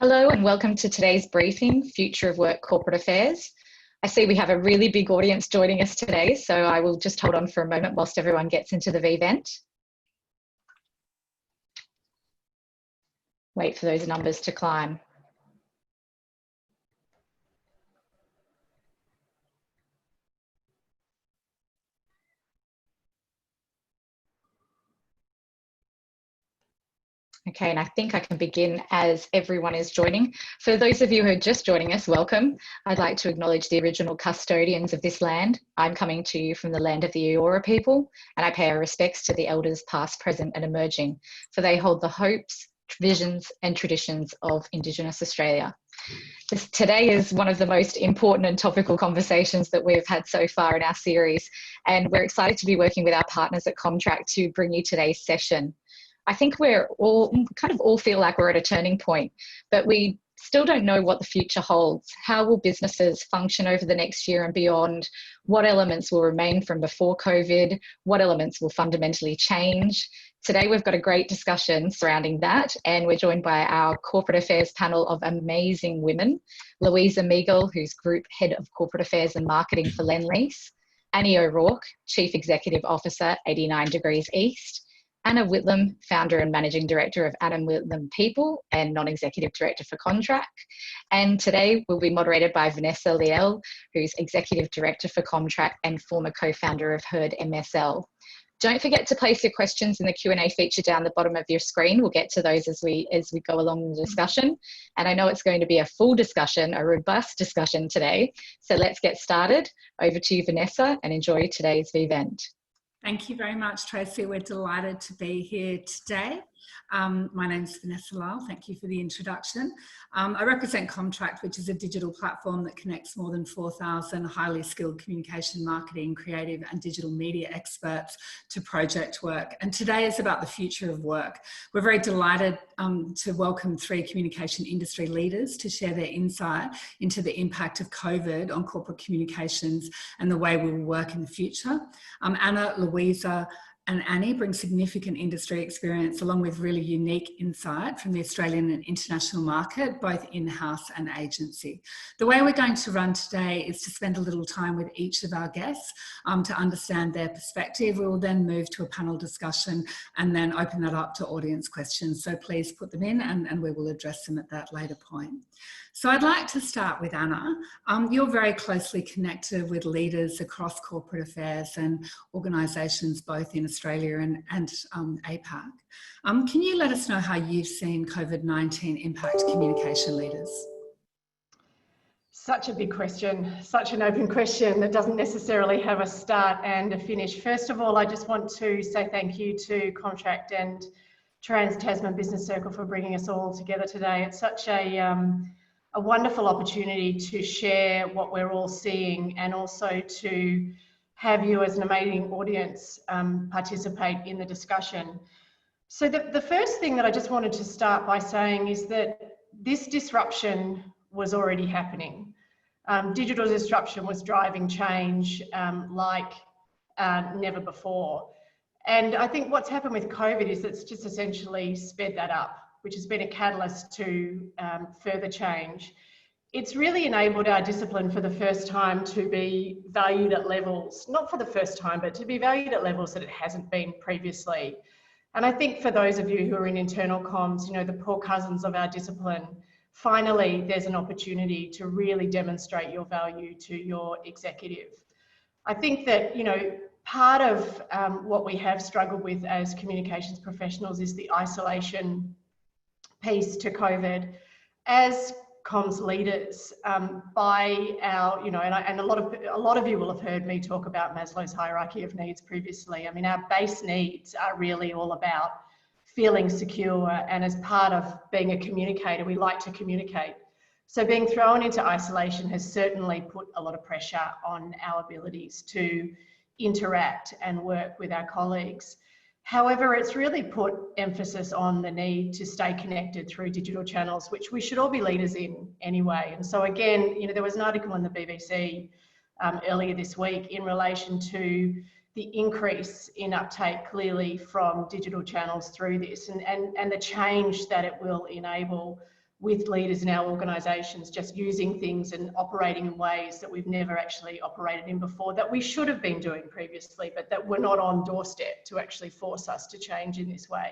Hello and welcome to today's briefing, Future of Work Corporate Affairs. I see we have a really big audience joining us today, so I will just hold on for a moment whilst everyone gets into the vent. Wait for those numbers to climb. Okay, and I think I can begin as everyone is joining. For those of you who are just joining us, welcome. I'd like to acknowledge the original custodians of this land. I'm coming to you from the land of the Eora people, and I pay our respects to the elders past, present and emerging, for they hold the hopes, visions and traditions of Indigenous Australia. Today is one of the most important and topical conversations that we've had so far in our series, and we're excited to be working with our partners at Commtract to bring you today's session. I think we're all feel like we're at a turning point, but we still don't know what the future holds. How will businesses function over the next year and beyond? What elements will remain from before COVID? What elements will fundamentally change? Today, we've got a great discussion surrounding that, and we're joined by our corporate affairs panel of amazing women, Luisa Megale, who's Group Head of Corporate Affairs and Marketing for Lendlease, Annie O'Rourke, Chief Executive Officer, 89 Degrees East, Anna Whitlam, Founder and Managing Director of Adam Whitlam People and Non-Executive Director for Commtract. And today we'll be moderated by Vanessa Liell, who's Executive Director for Commtract and former co-founder of Herd MSL. Don't forget to place your questions in the Q&A feature down the bottom of your screen. We'll get to those as we go along the discussion. And I know it's going to be a full discussion, a robust discussion today. So let's get started. Over to you, Vanessa, and enjoy today's event. Thank you very much, Tracy. We're delighted to be here today. My name's Vanessa Liell. Thank you for the introduction. I represent Commtract, which is a digital platform that connects more than 4,000 highly skilled communication, marketing, creative and digital media experts to project work. And today is about the future of work. We're very delighted to welcome 3 communication industry leaders to share their insight into the impact of COVID on corporate communications and the way we will work in the future. Anna, Luisa and Annie bring significant industry experience along with really unique insight from the Australian and international market, both in-house and agency. The way we're going to run today is to spend a little time with each of our guests to understand their perspective. We will then move to a panel discussion and then open that up to audience questions. So please put them in and we will address them at that later point. So I'd like to start with Anna. You're very closely connected with leaders across corporate affairs and organisations both in Australia and APAC. Can you let us know how you've seen COVID-19 impact communication leaders? Such a big question, such an open question that doesn't necessarily have a start and a finish. First of all, I just want to say thank you to Commtract and Trans-Tasman Business Circle for bringing us all together today. It's such a wonderful opportunity to share what we're all seeing and also to have you as an amazing audience participate in the discussion. So the first thing that I just wanted to start by saying is that this disruption was already happening. Digital disruption was driving change like never before. And I think what's happened with COVID is it's just essentially sped that up, which has been a catalyst to further change. It's really enabled our discipline for the first time to be valued at levels, not for the first time, but to be valued at levels that it hasn't been previously. And I think for those of you who are in internal comms, you know, the poor cousins of our discipline, finally, there's an opportunity to really demonstrate your value to your executive. I think that, you know, part of what we have struggled with as communications professionals is the isolation piece to COVID. As comms leaders, by our, you know, and a lot of you will have heard me talk about Maslow's hierarchy of needs previously. I mean, our base needs are really all about feeling secure, and as part of being a communicator, we like to communicate. So being thrown into isolation has certainly put a lot of pressure on our abilities to interact and work with our colleagues. However, it's really put emphasis on the need to stay connected through digital channels, which we should all be leaders in anyway. And so again, you know, there was an article in the BBC earlier this week in relation to the increase in uptake clearly from digital channels through this and the change that it will enable with leaders in our organisations, just using things and operating in ways that we've never actually operated in before, that we should have been doing previously, but that were not on doorstep to actually force us to change in this way.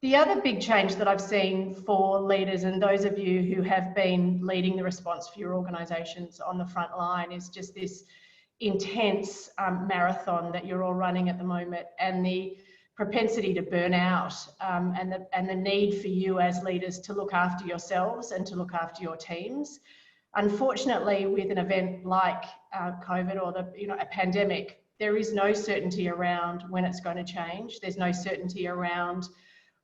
The other big change that I've seen for leaders, and those of you who have been leading the response for your organisations on the front line, is just this intense marathon that you're all running at the moment, and the propensity to burn out, and the need for you as leaders to look after yourselves and to look after your teams. Unfortunately, with an event like COVID or a pandemic, there is no certainty around when it's going to change. There's no certainty around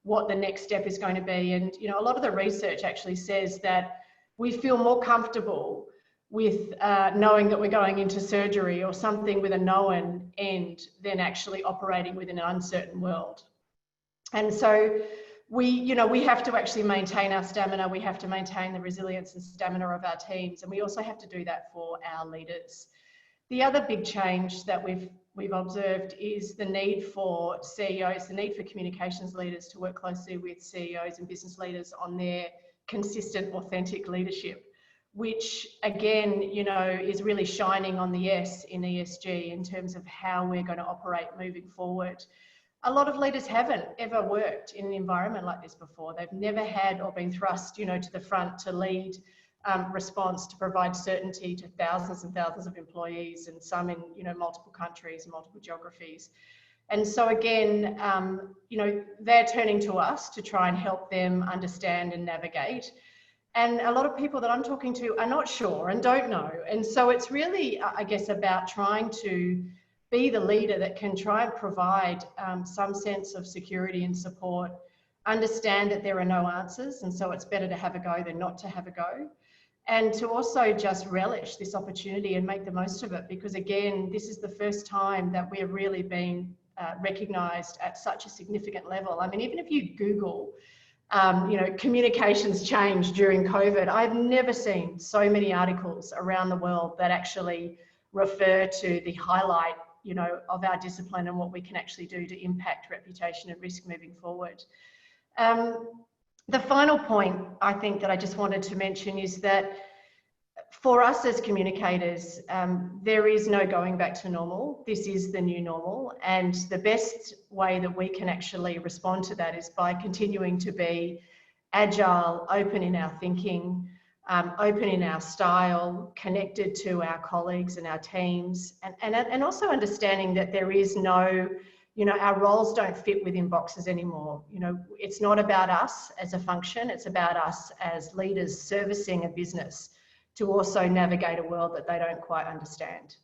what the next step is going to be. And a lot of the research actually says that we feel more comfortable with knowing that we're going into surgery or something with a known end than actually operating within an uncertain world. And so we have to actually maintain our stamina. We have to maintain the resilience and stamina of our teams. And we also have to do that for our leaders. The other big change that we've observed is the need for CEOs, the need for communications leaders to work closely with CEOs and business leaders on their consistent, authentic leadership, which again, is really shining on the S in ESG in terms of how we're going to operate moving forward. A lot of leaders haven't ever worked in an environment like this before. They've never had or been thrust, to the front to lead response, to provide certainty to thousands and thousands of employees, and some in multiple countries, multiple geographies. And so again, they're turning to us to try and help them understand and navigate. And a lot of people that I'm talking to are not sure and don't know. And so it's really, I guess, about trying to be the leader that can try and provide some sense of security and support, understand that there are no answers, and so it's better to have a go than not to have a go. And to also just relish this opportunity and make the most of it, because again, this is the first time that we're really being recognised at such a significant level. I mean, even if you Google, communications change during COVID, I've never seen so many articles around the world that actually refer to the highlight, of our discipline and what we can actually do to impact reputation and risk moving forward. The final point I think that I just wanted to mention is that for us as communicators, there is no going back to normal. This is the new normal. And the best way that we can actually respond to that is by continuing to be agile, open in our thinking, open in our style, connected to our colleagues and our teams, and also understanding that there is no, our roles don't fit within boxes anymore. It's not about us as a function, it's about us as leaders servicing a business to also navigate a world that they don't quite understand.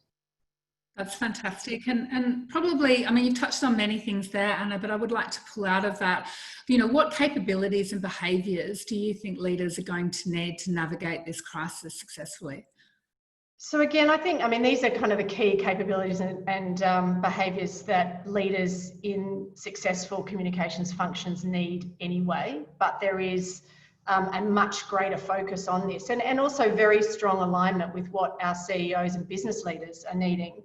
That's fantastic. And probably, I mean, you've touched on many things there, Anna, but I would like to pull out of that, what capabilities and behaviours do you think leaders are going to need to navigate this crisis successfully? So again, I think, these are kind of the key capabilities and behaviours that leaders in successful communications functions need anyway, but there is a much greater focus on this, and also very strong alignment with what our CEOs and business leaders are needing.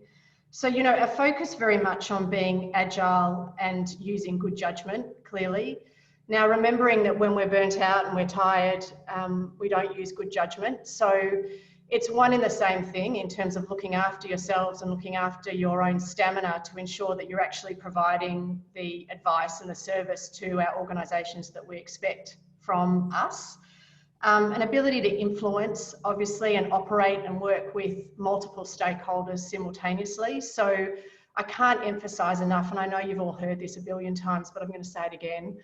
So, a focus very much on being agile and using good judgment, clearly. Now, remembering that when we're burnt out and we're tired, we don't use good judgment. So it's one in the same thing in terms of looking after yourselves and looking after your own stamina to ensure that you're actually providing the advice and the service to our organisations that we expect from us. An ability to influence, obviously, and operate and work with multiple stakeholders simultaneously. So I can't emphasise enough, and I know you've all heard this a billion times, but I'm going to say it again,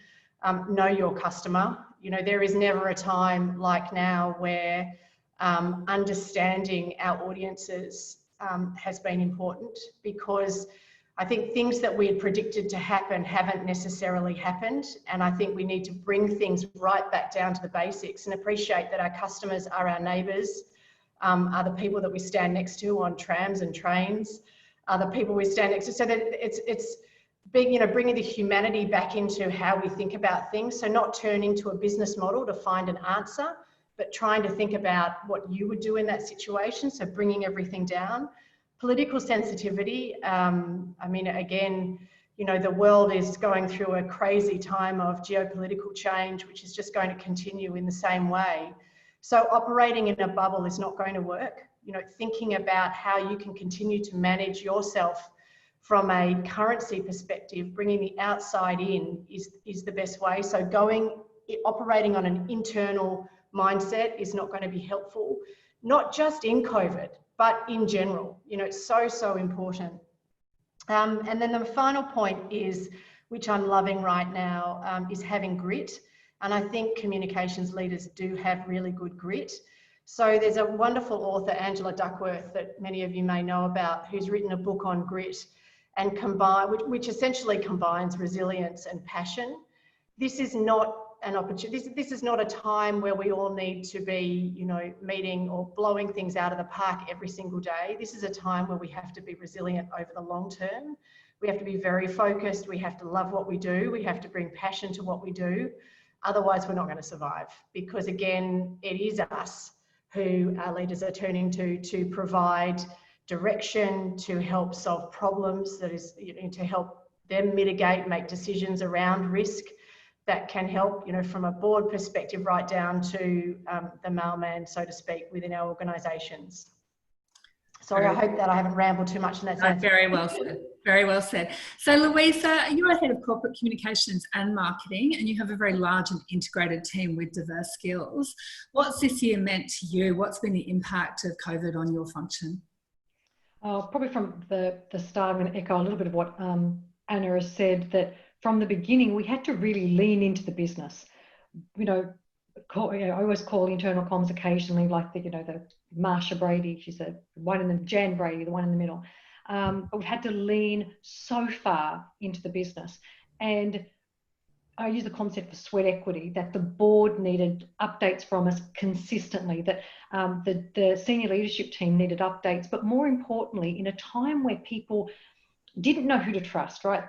know your customer. There is never a time like now where understanding our audiences has been important, because I think things that we had predicted to happen haven't necessarily happened. And I think we need to bring things right back down to the basics and appreciate that our customers are our neighbours, are the people that we stand next to on trams and trains, are the people we stand next to. So that it's being, bringing the humanity back into how we think about things. So not turning to a business model to find an answer, but trying to think about what you would do in that situation. So bringing everything down. Political sensitivity, again, You know, the world is going through a crazy time of geopolitical change, which is just going to continue in the same way. So operating in a bubble is not going to work. You know, thinking about how you can continue to manage yourself from a currency perspective, bringing the outside in is the best way. So operating on an internal mindset is not going to be helpful, not just in COVID, but in general. You know, it's so important. And then the final point is, which I'm loving right now, is having grit. And I think communications leaders do have really good grit. So there's a wonderful author, Angela Duckworth, that many of you may know about, who's written a book on grit and which essentially combines resilience and passion. This is not an opportunity. This is not a time where we all need to be, you know, meeting or blowing things out of the park every single day. This is a time where we have to be resilient over the long term. We have to be very focused. We have to love what we do. We have to bring passion to what we do. Otherwise, we're not going to survive, because again, it is us who our leaders are turning to provide direction, to help solve problems, that is, you know, to help them mitigate, make decisions around risk that can help, you know, from a board perspective right down to the mailman, so to speak, within our organisations. Sorry, I hope that I haven't rambled too much in that sense. Very well said. Very well said. So Luisa, you're head of corporate communications and marketing, and you have a very large and integrated team with diverse skills. What's this year meant to you? What's been the impact of COVID on your function? Probably from the start, I'm going to echo a little bit of what Anna has said, that from the beginning, we had to really lean into the business. You know, I always call internal comms occasionally like the Marsha Brady, she's the one in the Jan Brady, the one in the middle. But we've had to lean so far into the business. And I use the concept of sweat equity, that the board needed updates from us consistently, that the senior leadership team needed updates, but more importantly, in a time where people didn't know who to trust, right?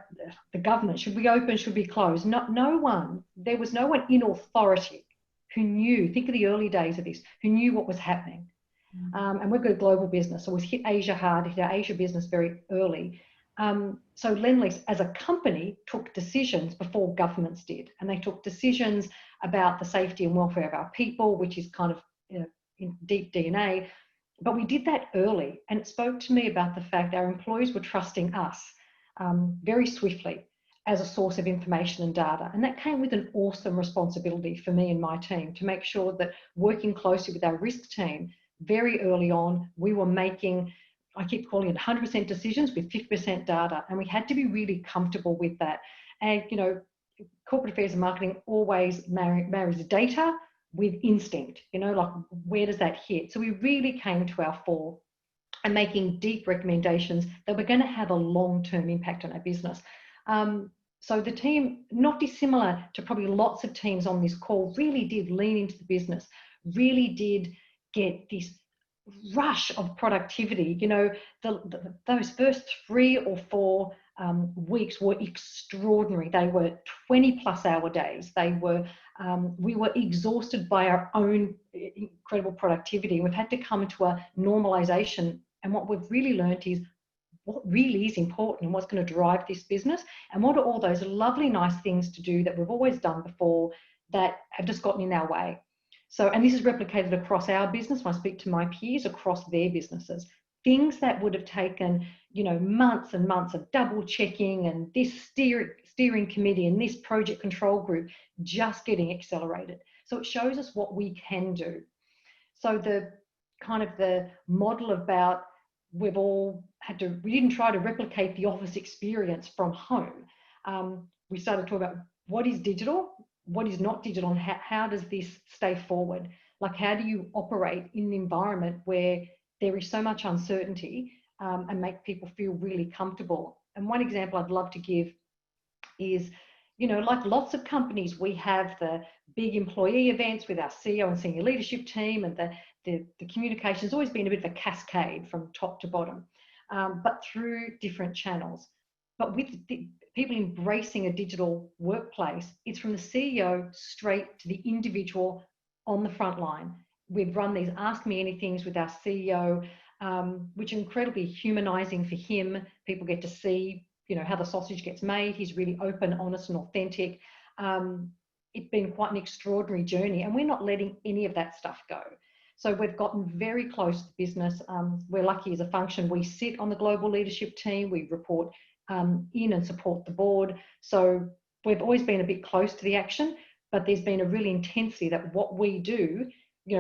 The government, should we open, should we close? There was no one in authority who knew, think of the early days of this, who knew what was happening. And we've got a global business, so we hit Asia hard, hit our Asia business very early. So Lendlease as a company took decisions before governments did, and they took decisions about the safety and welfare of our people, which is kind of in deep DNA. But we did that early, and it spoke to me about the fact our employees were trusting us very swiftly as a source of information and data. And that came with an awesome responsibility for me and my team to make sure that, working closely with our risk team, very early on, we were making, I keep calling it 100% decisions with 50% data. And we had to be really comfortable with that. And, you know, corporate affairs and marketing always marries data with instinct, you know, like where does that hit? So we really came to our fore and making deep recommendations that were going to have a long-term impact on our business. So the team, not dissimilar to probably lots of teams on this call, really did lean into the business, really did get this rush of productivity. You know, those first 3 or 4 weeks were extraordinary. They were 20+ hour days. They were, we were exhausted by our own incredible productivity. We've had to come to a normalization. And what we've really learned is what really is important and what's going to drive this business, and what are all those lovely, nice things to do that we've always done before that have just gotten in our way. So, and this is replicated across our business when I speak to my peers across their businesses. Things that would have taken, you know, months and months of double checking and this steering committee and this project control group just getting accelerated. So it shows us what we can do. So the kind of the model about we've all had to, we didn't try to replicate the office experience from home. We started talking about what is digital, what is not digital, and how does this stay forward? Like, how do you operate in an environment where there is so much uncertainty and make people feel really comfortable? And one example I'd love to give is, you know, like lots of companies, we have the big employee events with our CEO and senior leadership team, and the communication has always been a bit of a cascade from top to bottom, but through different channels. But with people embracing a digital workplace, it's from the CEO straight to the individual on the front line. We've run these Ask Me Anythings with our CEO, which are incredibly humanizing for him. People get to see how the sausage gets made. He's really open, honest and authentic. It's been quite an extraordinary journey, and we're not letting any of that stuff go. So we've gotten very close to the business. We're lucky as a function. We sit on the global leadership team. We report in and support the board. So we've always been a bit close to the action, but there's been a real intensity that what we do,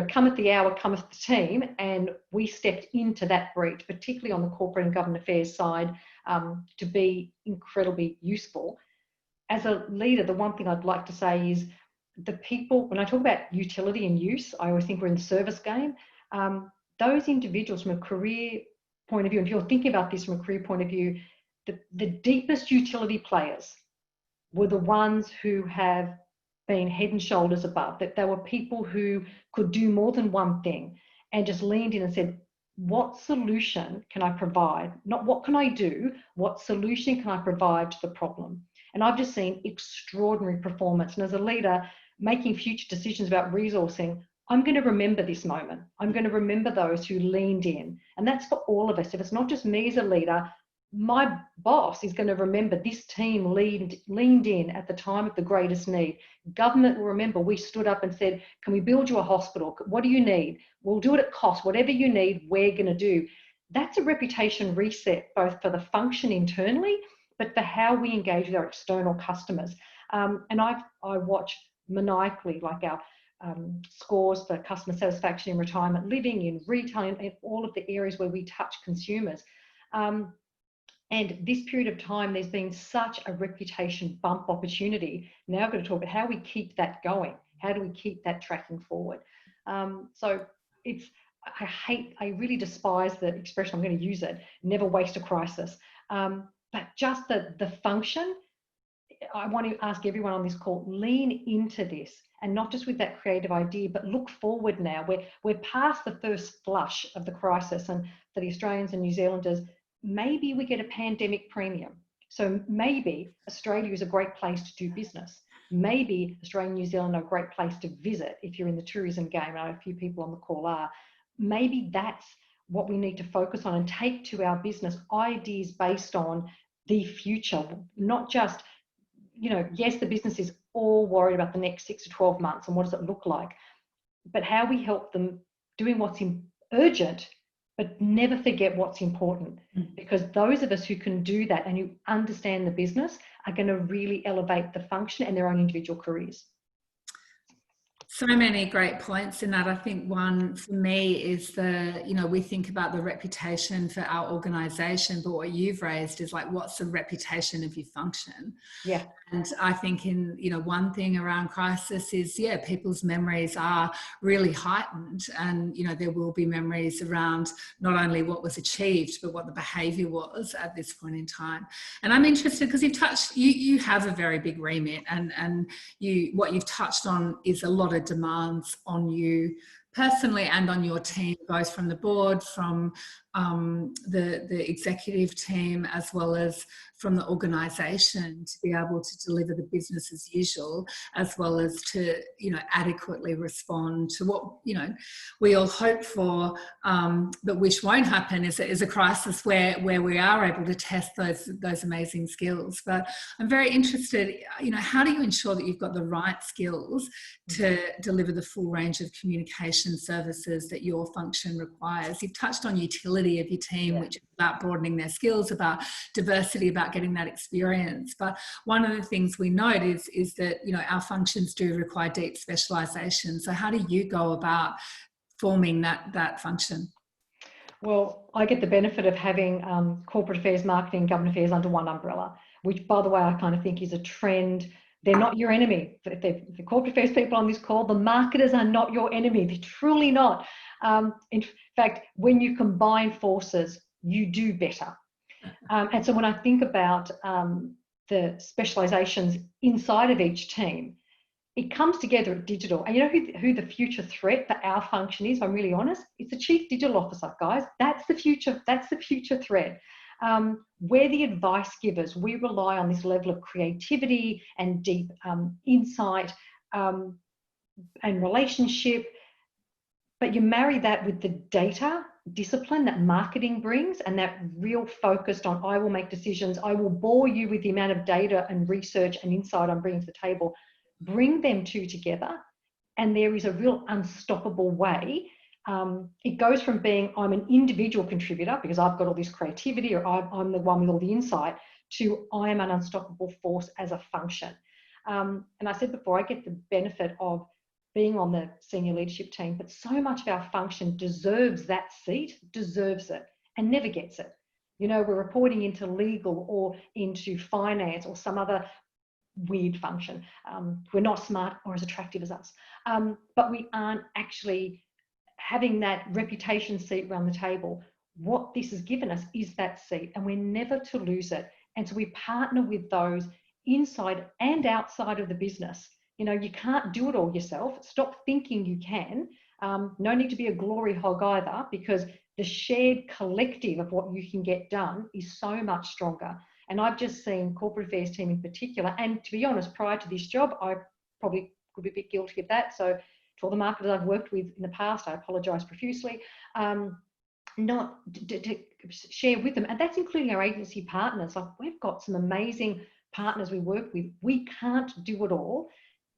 cometh the hour, cometh the team, and we stepped into that breach, particularly on the corporate and government affairs side, to be incredibly useful. As a leader, the one thing I'd like to say is the people, when I talk about utility and use, I always think we're in the service game. Those individuals from a career point of view, if you're thinking about this from a career point of view, the deepest utility players were the ones who have been head and shoulders above, that they were people who could do more than one thing and just leaned in and said, what solution can I provide? Not what can I do, what solution can I provide to the problem? And I've just seen extraordinary performance. And as a leader, making future decisions about resourcing, I'm going to remember this moment. I'm going to remember those who leaned in. And that's for all of us. If it's not just me as a leader, my boss is going to remember this team leaned in at the time of the greatest need. Government will remember we stood up and said, can we build you a hospital? What do you need? We'll do it at cost. Whatever you need, we're going to do. That's a reputation reset, both for the function internally, but for how we engage with our external customers. And I watch maniacally, like our scores for customer satisfaction in retirement living, in retail, in all of the areas where we touch consumers. And this period of time, there's been such a reputation bump opportunity. Now I've got to talk about how we keep that going. How do we keep that tracking forward? So I really despise the expression, I'm going to use it, never waste a crisis. But just the function, I want to ask everyone on this call, lean into this, and not just with that creative idea, but look forward now. We're past the first flush of the crisis, and for the Australians and New Zealanders, maybe we get a pandemic premium. So maybe Australia is a great place to do business. Maybe Australia and New Zealand are a great place to visit if you're in the tourism game. I know a few people on the call are. Maybe that's what we need to focus on and take to our business, ideas based on the future, not just, yes, the business is all worried about the next 6 to 12 months and what does it look like, but how we help them doing what's urgent, but never forget what's important, because those of us who can do that and who understand the business are going to really elevate the function and their own individual careers. So many great points in that. I think one for me is we think about the reputation for our organisation, but what you've raised is like, what's the reputation of your function? Yeah. And I think one thing around crisis is, people's memories are really heightened, and, there will be memories around not only what was achieved, but what the behaviour was at this point in time. And I'm interested because you have a very big remit, and what you've touched on is a lot of demands on you personally and on your team, both from the board, from the executive team, as well as from the organisation, to be able to deliver the business as usual, as well as to adequately respond to what we all hope for, but which won't happen, is a crisis where we are able to test those amazing skills. But I'm very interested, how do you ensure that you've got the right skills to deliver the full range of communication services that your function requires? You've touched on utility of your team, which is about broadening their skills, about diversity, about getting that experience. But one of the things we note is that our functions do require deep specialisation. So how do you go about forming that function? Well, I get the benefit of having corporate affairs, marketing, government affairs under one umbrella, which, by the way, I kind of think is a trend. They're not your enemy. If the corporate affairs people on this call, the marketers are not your enemy. They're truly not. In fact, when you combine forces, you do better. And so when I think about the specializations inside of each team, it comes together at digital. And you know who the future threat for our function is, if I'm really honest? It's the Chief Digital Officer, guys. That's the future threat. We're the advice givers. We rely on this level of creativity and deep insight and relationship. But you marry that with the data discipline that marketing brings, and that real focused on, I will make decisions, I will bore you with the amount of data and research and insight I'm bringing to the table, bring them two together, and there is a real unstoppable way. It goes from being, I'm an individual contributor because I've got all this creativity, or I'm the one with all the insight, to I am an unstoppable force as a function. And I said before, I get the benefit of being on the senior leadership team, but so much of our function deserves that seat, deserves it, and never gets it. You know, we're reporting into legal or into finance or some other weird function. We're not smart or as attractive as us, but we aren't actually having that reputation seat around the table. What this has given us is that seat, and we're never to lose it. And so we partner with those inside and outside of the business. You know, you can't do it all yourself. Stop thinking you can. No need to be a glory hog either, because the shared collective of what you can get done is so much stronger. And I've just seen corporate affairs team in particular, and to be honest, prior to this job, I probably could be a bit guilty of that. So to all the marketers I've worked with in the past, I apologise profusely. Not to share with them, and that's including our agency partners. Like, we've got some amazing partners we work with. We can't do it all,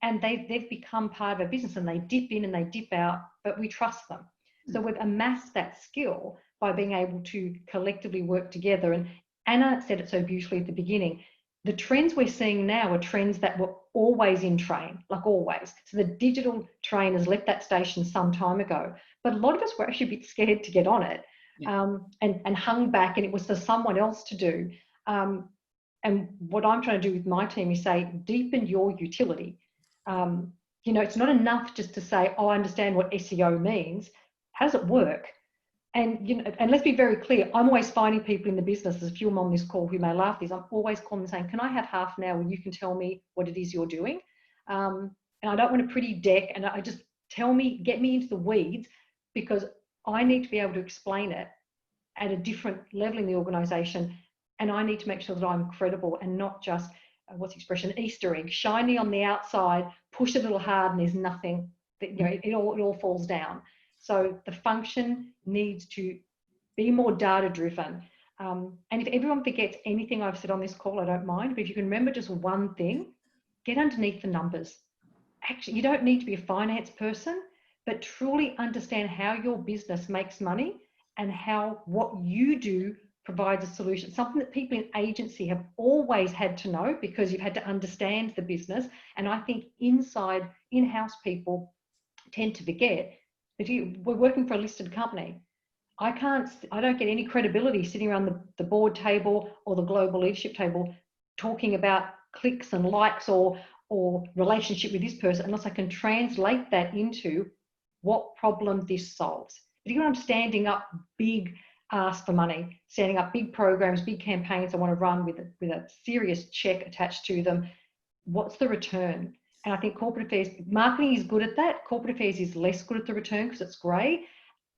and they've become part of our business, and they dip in and they dip out, but we trust them. So we've amassed that skill by being able to collectively work together. And Anna said it so beautifully at the beginning. The trends we're seeing now are trends that were always in train, like always. So the digital train has left that station some time ago, but a lot of us were actually a bit scared to get on it, and hung back, and it was for someone else to do. And what I'm trying to do with my team is say, deepen your utility. You know, it's not enough just to say, oh, I understand what SEO means. How does it work? And, you know, and let's be very clear, I'm always finding people in the business, there's a few on this call who may laugh this, I'm always calling them saying, can I have half an hour where you can tell me what it is you're doing? And I don't want a pretty deck, and I just tell me, get me into the weeds, because I need to be able to explain it at a different level in the organisation, and I need to make sure that I'm credible and not just, what's the expression, Easter egg, shiny on the outside, push a little hard and there's nothing, that, you know, it all falls down. So the function needs to be more data driven. And if everyone forgets anything I've said on this call, I don't mind, but if you can remember just one thing, get underneath the numbers. Actually, you don't need to be a finance person, but truly understand how your business makes money and how what you do provides a solution. Something that people in agency have always had to know, because you've had to understand the business. And I think in-house people tend to forget. If we're working for a listed company, I don't get any credibility sitting around the board table or the global leadership table talking about clicks and likes or relationship with this person, unless I can translate that into what problem this solves. Particularly I'm standing up big ask for money, standing up big programs, big campaigns I want to run with a serious check attached to them. What's the return? And I think corporate affairs, marketing is good at that. Corporate affairs is less good at the return because it's grey.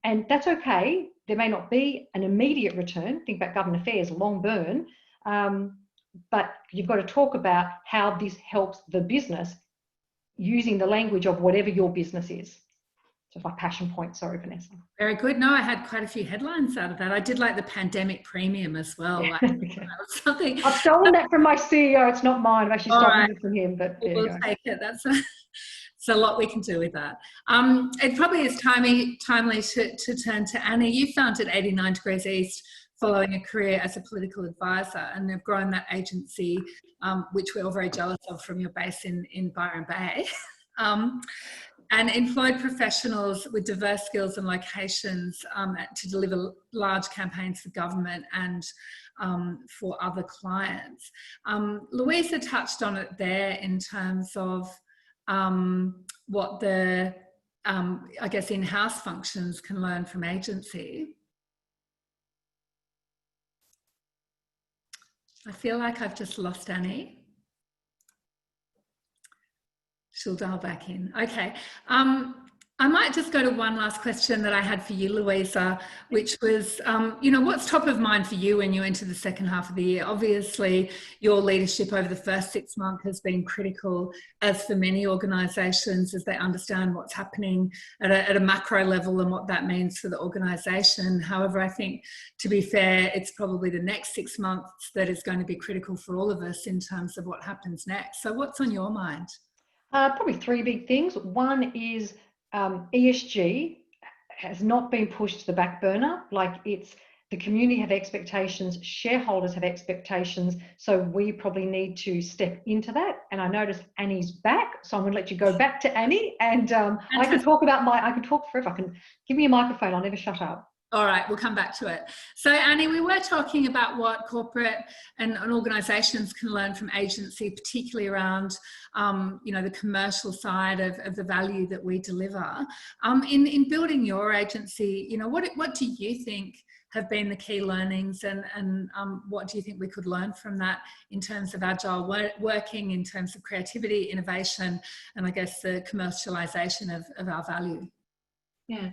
And that's okay. There may not be an immediate return. Think about government affairs, long burn. But you've got to talk about how this helps the business using the language of whatever your business is. So my passion point, sorry, Vanessa. Very good. No, I had quite a few headlines out of that. I did like the pandemic premium as well. Like, Okay. that was something. I've stolen that from my CEO. It's not mine. I've actually stolen it from him, but there we'll take it. That's a lot we can do with that. It probably is timely to turn to Anna. You founded 89 Degrees East following a career as a political advisor, and they've grown that agency, which we're all very jealous of, from your base in Byron Bay. And employed professionals with diverse skills and locations to deliver large campaigns for government and for other clients. Luisa touched on it there in terms of what the, I guess, in-house functions can learn from agency. I feel like I've just lost Annie. She'll dial back in. Okay. I might just go to one last question that I had for you, Louisa, which was, you know, what's top of mind for you when you enter the second half of the year? Obviously, your leadership over the first 6 months has been critical, as for many organisations, as they understand what's happening at a macro level and what that means for the organisation. However, I think, to be fair, it's probably the next 6 months that is going to be critical for all of us in terms of what happens next. So what's on your mind? Probably three big things. One is ESG has not been pushed to the back burner. Like, it's the community have expectations, shareholders have expectations, so we probably need to step into that. And I noticed Annie's back, so I'm going to let you go back to Annie, and I can talk forever. Give me a microphone, I'll never shut up. All right, we'll come back to it. So Annie, we were talking about what corporate and organisations can learn from agency, particularly around, you know, the commercial side of the value that we deliver. In building your agency, you know, what do you think have been the key learnings, and what do you think we could learn from that in terms of agile working, in terms of creativity, innovation, and I guess the commercialisation of our value? Yeah.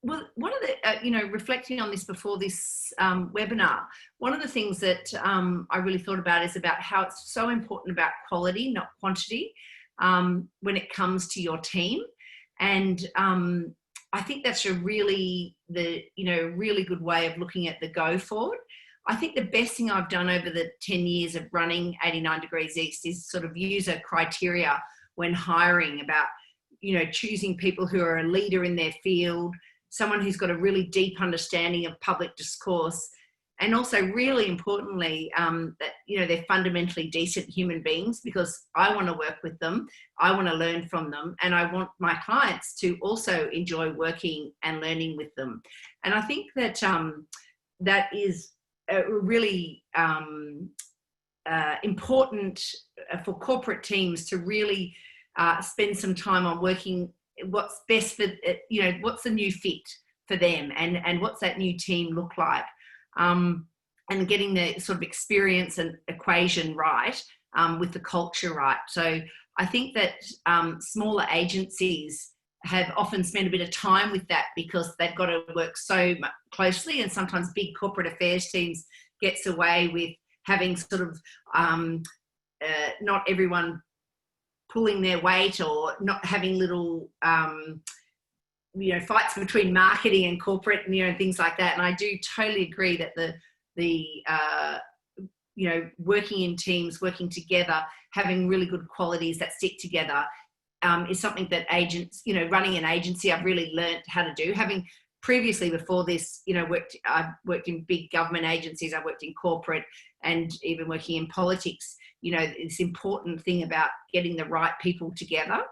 Well, one of the, you know, reflecting on this before this webinar, one of the things that I really thought about is about how it's so important about quality, not quantity, when it comes to your team. And I think that's a really good way of looking at the go forward. I think the best thing I've done over the 10 years of running 89 Degrees East is sort of use a criteria when hiring about, you know, choosing people who are a leader in their field, someone who's got a really deep understanding of public discourse, and also really importantly, that, you know, they're fundamentally decent human beings, because I want to work with them, I want to learn from them, and I want my clients to also enjoy working and learning with them. And I think that that is really important for corporate teams to really spend some time on working what's best for, you know, what's the new fit for them, and what's that new team look like, and getting the sort of experience and equation right, with the culture right. So I think that smaller agencies have often spent a bit of time with that, because they've got to work so closely, and sometimes big corporate affairs teams gets away with having sort of not everyone pulling their weight, or not having little, you know, fights between marketing and corporate, and, you know, things like that. And I do totally agree that the you know, working in teams, working together, having really good qualities that stick together, is something that agents, you know, running an agency, I've really learned how to do. Having previously, before this, you know, I've worked in big government agencies, I've worked in corporate, and even working in politics. You know, this important thing about getting the right people together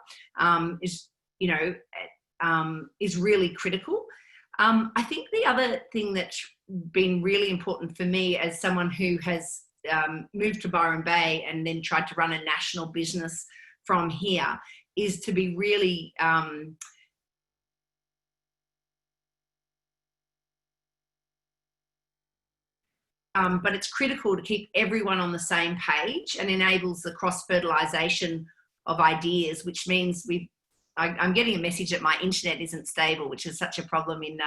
is, you know, is really critical. I think the other thing that's been really important for me, as someone who has moved to Byron Bay and then tried to run a national business from here, is to be really but it's critical to keep everyone on the same page, and enables the cross-fertilisation of ideas, which means I'm getting a message that my internet isn't stable, which is such a problem in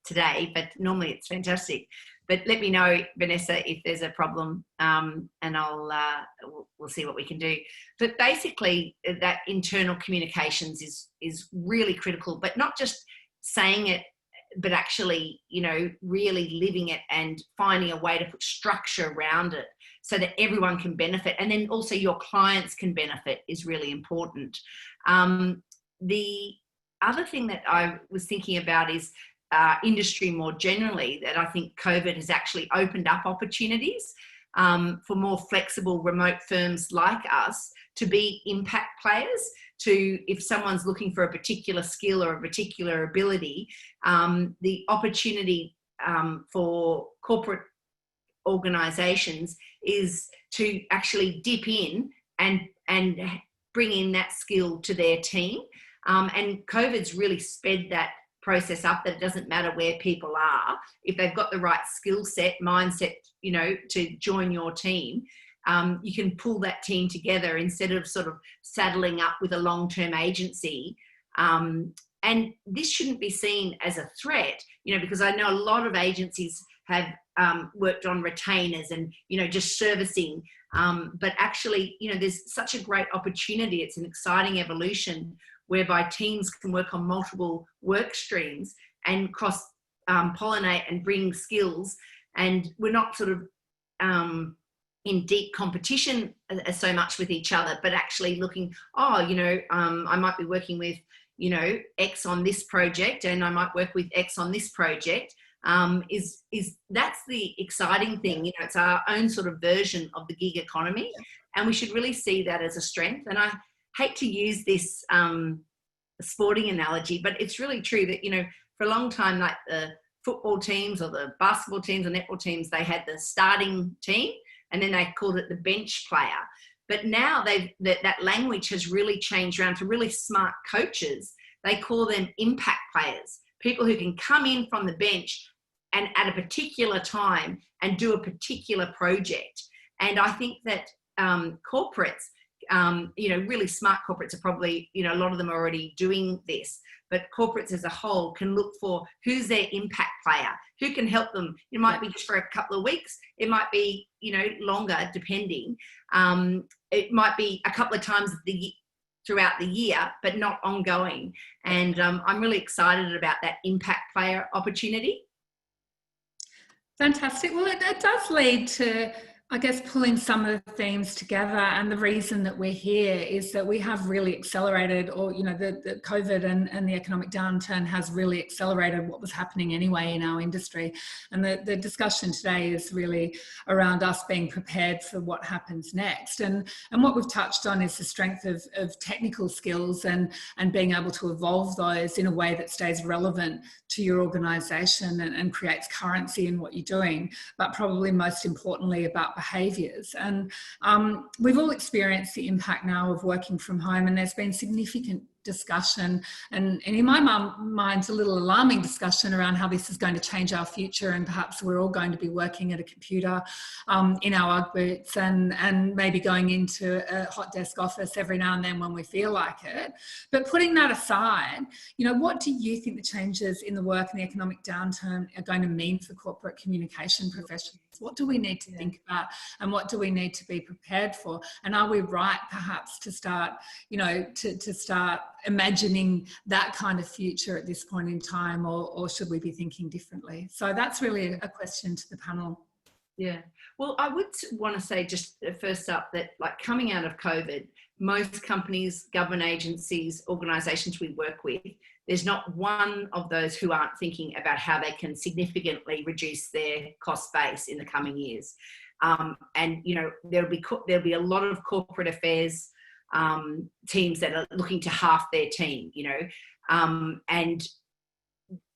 today, but normally it's fantastic. But let me know, Vanessa, if there's a problem, and we'll see what we can do. But basically, that internal communications is really critical, but not just saying it, but actually, you know, really living it and finding a way to put structure around it so that everyone can benefit. And then also your clients can benefit is really important. The other thing that I was thinking about is industry more generally, that I think COVID has actually opened up opportunities for more flexible remote firms like us to be impact players. To, if someone's looking for a particular skill or a particular ability, the opportunity for corporate organisations is to actually dip in and bring in that skill to their team. And COVID's really sped that process up, that it doesn't matter where people are, if they've got the right skill set, mindset, you know, to join your team, you can pull that team together instead of sort of saddling up with a long-term agency. And this shouldn't be seen as a threat, because I know a lot of agencies have worked on retainers and, just servicing. But actually, there's such a great opportunity. It's an exciting evolution whereby teams can work on multiple work streams and cross-pollinate and bring skills. And we're not sort of in deep competition so much with each other, but actually looking, I might be working with, X on this project, and I might work with X on this project. That's the exciting thing. It's our own sort of version of the gig economy, and we should really see that as a strength. And I hate to use this sporting analogy, but it's really true that, for a long time, like the football teams or the basketball teams or netball teams, they had the starting team and then they called it the bench player. But now that language has really changed around to really smart coaches. They call them impact players, people who can come in from the bench and at a particular time and do a particular project. And I think that corporates, really smart corporates are probably, a lot of them are already doing this, but corporates as a whole can look for who's their impact player, who can help them. It might be just for a couple of weeks. It might be, longer, depending. It might be a couple of times throughout the year, but not ongoing. And I'm really excited about that impact player opportunity. Fantastic. Well, it does lead to, I guess, pulling some of the themes together. And the reason that we're here is that we have really accelerated, or, the COVID and the economic downturn has really accelerated what was happening anyway in our industry. And the discussion today is really around us being prepared for what happens next. And what we've touched on is the strength of technical skills and being able to evolve those in a way that stays relevant to your organisation and creates currency in what you're doing, but probably most importantly about behaviours. And we've all experienced the impact now of working from home, and there's been significant discussion and in my mind a little alarming discussion around how this is going to change our future, and perhaps we're all going to be working at a computer in our Ugg boots and maybe going into a hot desk office every now and then when we feel like it. But putting that aside, what do you think the changes in the work and the economic downturn are going to mean for corporate communication professionals? What do we need to think about, and what do we need to be prepared for? And are we right perhaps to start, to start imagining that kind of future at this point in time, or should we be thinking differently? So that's really a question to the panel. Yeah. Well, I would want to say just first up that, like, coming out of COVID, most companies, government agencies, organisations we work with, there's not one of those who aren't thinking about how they can significantly reduce their cost base in the coming years. And, there'll be a lot of corporate affairs teams that are looking to half their team, and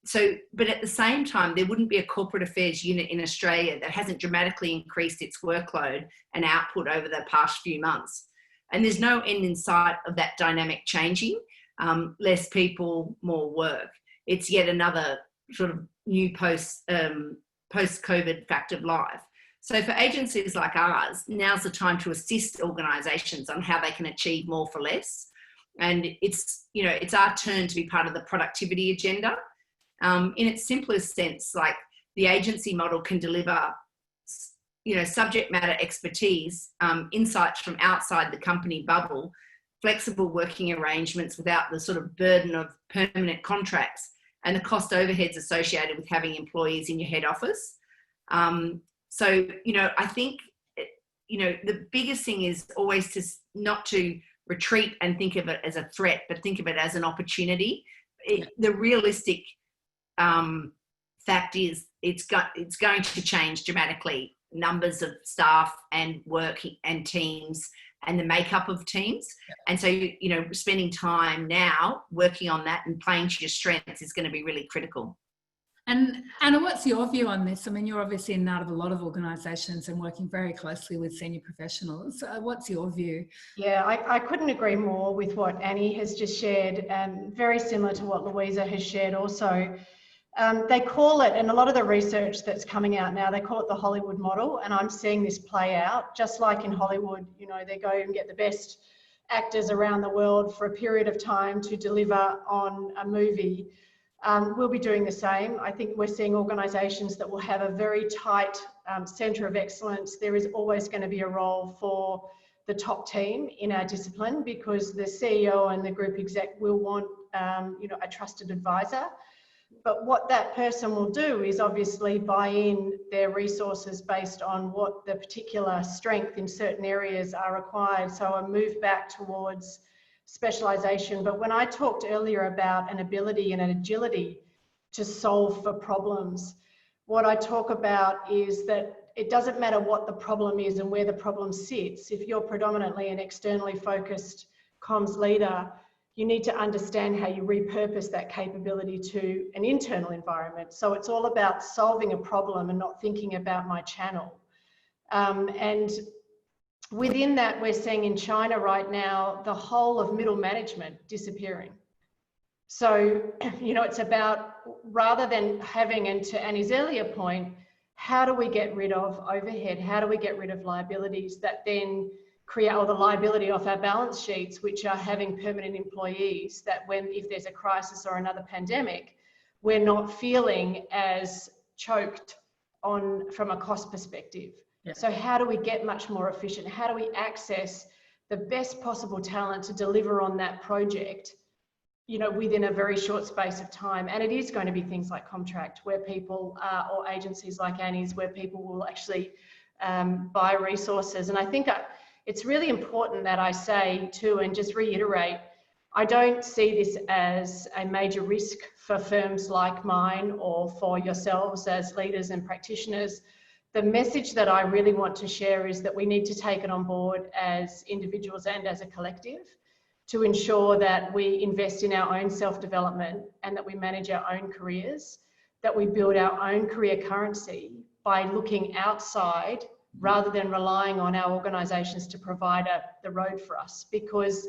so, but at the same time, there wouldn't be a corporate affairs unit in Australia that hasn't dramatically increased its workload and output over the past few months. And there's no end in sight of that dynamic changing. Less people, more work. It's yet another sort of new post-COVID fact of life. So for agencies like ours, now's the time to assist organisations on how they can achieve more for less. And it's our turn to be part of the productivity agenda. In its simplest sense, like, the agency model can deliver, subject matter expertise, insights from outside the company bubble, flexible working arrangements without the sort of burden of permanent contracts and the cost overheads associated with having employees in your head office. So, I think, the biggest thing is always not to retreat and think of it as a threat, but think of it as an opportunity. The realistic fact is it's going to change dramatically, numbers of staff and work and teams and the makeup of teams. And so, spending time now working on that and playing to your strengths is going to be really critical. And Anna, what's your view on this? I mean, you're obviously in and out of a lot of organisations and working very closely with senior professionals. What's your view? Yeah, I couldn't agree more with what Annie has just shared, and very similar to what Louisa has shared also. They call it, and a lot of the research that's coming out now, they call it the Hollywood model, and I'm seeing this play out. Just like in Hollywood, you know, they go and get the best actors around the world for a period of time to deliver on a movie. We'll be doing the same. I think we're seeing organisations that will have a very tight centre of excellence. There is always going to be a role for the top team in our discipline, because the CEO and the group exec will want, you know, a trusted advisor. But what that person will do is obviously buy in their resources based on what the particular strength in certain areas are required. So I move back towards specialisation. But when I talked earlier about an ability and an agility to solve for problems, what I talk about is that it doesn't matter what the problem is and where the problem sits. If you're predominantly an externally focused comms leader, you need to understand how you repurpose that capability to an internal environment. So it's all about solving a problem and not thinking about my channel. And within that, we're seeing in China right now, the whole of middle management disappearing. So, you know, it's about, rather than having, and to Annie's earlier point, how do we get rid of overhead? How do we get rid of liabilities that then create, or the liability off our balance sheets, which are having permanent employees that if there's a crisis or another pandemic, we're not feeling as choked on from a cost perspective. Yeah. So how do we get much more efficient? How do we access the best possible talent to deliver on that project, you know, within a very short space of time? And it is going to be things like Commtract, where people, or agencies like Annie's, where people will actually buy resources. And I think it's really important that I say too, and just reiterate, I don't see this as a major risk for firms like mine or for yourselves as leaders and practitioners. The message that I really want to share is that we need to take it on board as individuals and as a collective to ensure that we invest in our own self-development and that we manage our own careers, that we build our own career currency by looking outside rather than relying on our organisations to provide the road for us. Because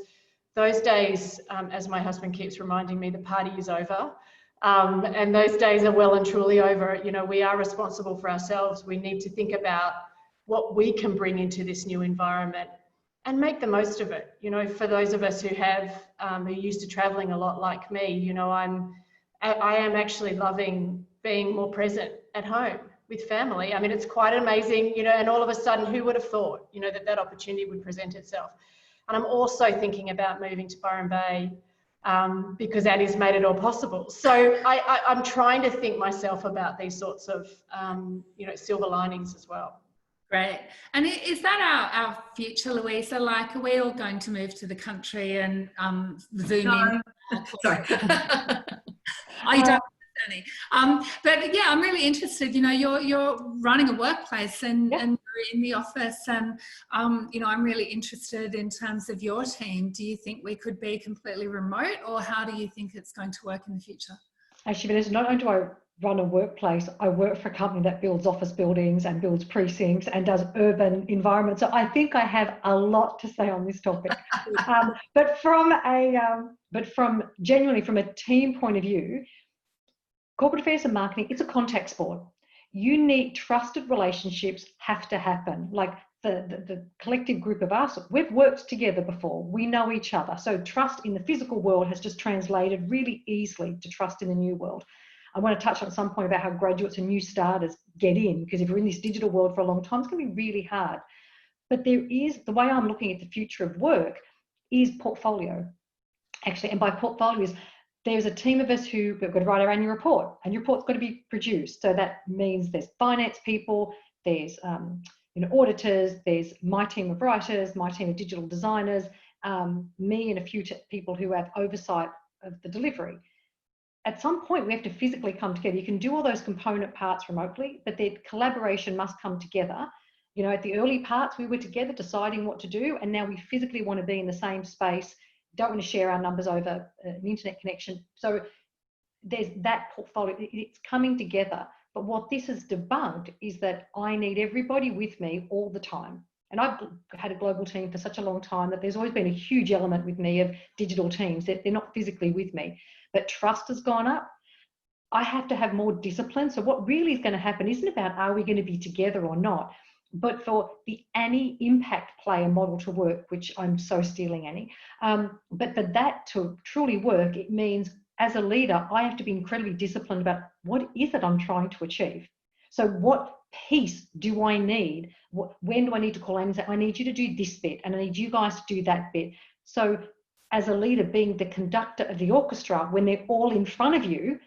those days, as my husband keeps reminding me, the party is over. And those days are well and truly over. You know, we are responsible for ourselves. We need to think about what we can bring into this new environment and make the most of it. You know, for those of us who have, who are used to traveling a lot like me, you know, I am actually loving being more present at home with family. I mean, it's quite amazing, you know, and all of a sudden, who would have thought, you know, that opportunity would present itself? And I'm also thinking about moving to Byron Bay because Annie's made it all possible. So I'm trying to think myself about these sorts of, you know, silver linings as well. Great. And is that our future, Louisa? Like, are we all going to move to the country and Zoom in? Sorry. I don't. But yeah, I'm really interested. You know, you're running a workplace and you're in the office, and you know, I'm really interested in terms of your team. Do you think we could be completely remote, or how do you think it's going to work in the future? Actually, Vanessa, not only do I run a workplace, I work for a company that builds office buildings and builds precincts and does urban environments. So I think I have a lot to say on this topic. But genuinely from a team point of view, corporate affairs and marketing, it's a contact sport. You need trusted relationships have to happen. Like the collective group of us, we've worked together before. We know each other. So trust in the physical world has just translated really easily to trust in the new world. I want to touch on some point about how graduates and new starters get in, because if you're in this digital world for a long time, it's going to be really hard. But there is, the way I'm looking at the future of work is portfolio, actually. And by portfolios, there's a team of us who we've got to write our annual report, and your report's got to be produced. So that means there's finance people, there's you know, auditors, there's my team of writers, my team of digital designers, me and a few people who have oversight of the delivery. At some point, we have to physically come together. You can do all those component parts remotely, but the collaboration must come together. You know, at the early parts, we were together deciding what to do, and now we physically want to be in the same space, don't want to share our numbers over an internet connection. So there's that portfolio, it's coming together. But what this has debunked is that I need everybody with me all the time. And I've had a global team for such a long time that there's always been a huge element with me of digital teams that they're not physically with me. But trust has gone up. I have to have more discipline. So what really is going to happen isn't about are we going to be together or not, but for the Annie impact player model to work, which I'm so stealing Annie, but for that to truly work, it means as a leader, I have to be incredibly disciplined about what is it I'm trying to achieve. So what piece do I need? When do I need to call in and say, I need you to do this bit and I need you guys to do that bit? So as a leader, being the conductor of the orchestra when they're all in front of you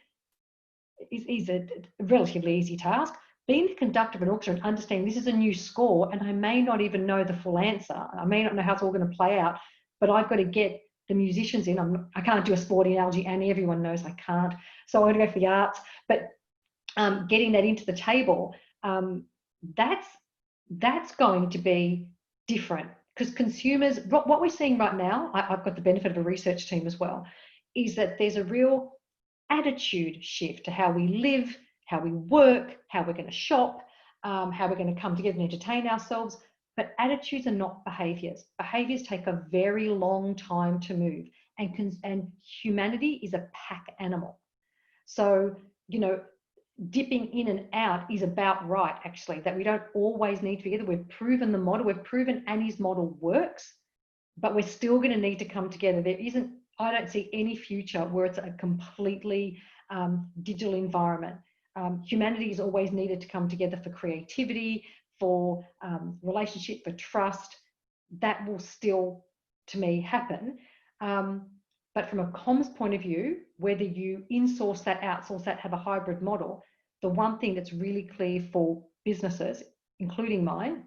is a relatively easy task. Being the conductor of an orchestra and understanding this is a new score and I may not even know the full answer. I may not know how it's all going to play out, but I've got to get the musicians in. I can't do a sporting analogy, and everyone knows I can't. So I'm going to go for the arts. But getting that into the table, that's going to be different, because consumers, what we're seeing right now, I've got the benefit of a research team as well, is that there's a real attitude shift to how we live, how we work, how we're going to shop, how we're going to come together and entertain ourselves. But attitudes are not behaviours. Behaviours take a very long time to move, and humanity is a pack animal. So, you know, dipping in and out is about right, actually, that we don't always need to be together. We've proven the model, we've proven Annie's model works, but we're still going to need to come together. I don't see any future where it's a completely digital environment. Humanity is always needed to come together for creativity, for relationship, for trust. That will still, to me, happen. But from a comms point of view, whether you insource that, outsource that, have a hybrid model, the one thing that's really clear for businesses, including mine,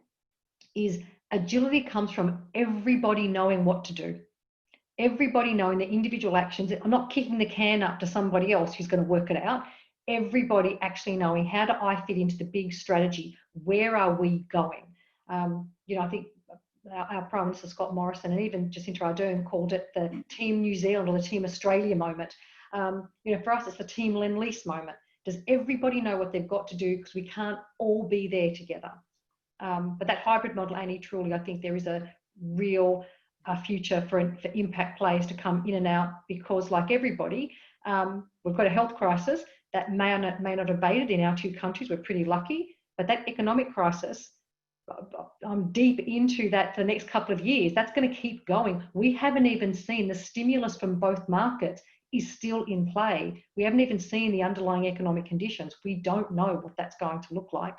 is agility comes from everybody knowing what to do. Everybody knowing the individual actions. I'm not kicking the can up to somebody else who's going to work it out. Everybody actually knowing, how do I fit into the big strategy? Where are we going? You know, I think our Prime Minister Scott Morrison and even Jacinta Ardern called it the Team New Zealand or the Team Australia moment. You know, for us, it's the Team Lend-Lease moment. Does everybody know what they've got to do? Because we can't all be there together. But that hybrid model, Annie, truly, I think there is a real future for impact players to come in and out, because like everybody, we've got a health crisis that may or may not have abated in our two countries. We're pretty lucky, but that economic crisis, I'm deep into that for the next couple of years. That's going to keep going. We haven't even seen the stimulus from both markets is still in play. We haven't even seen the underlying economic conditions. We don't know what that's going to look like.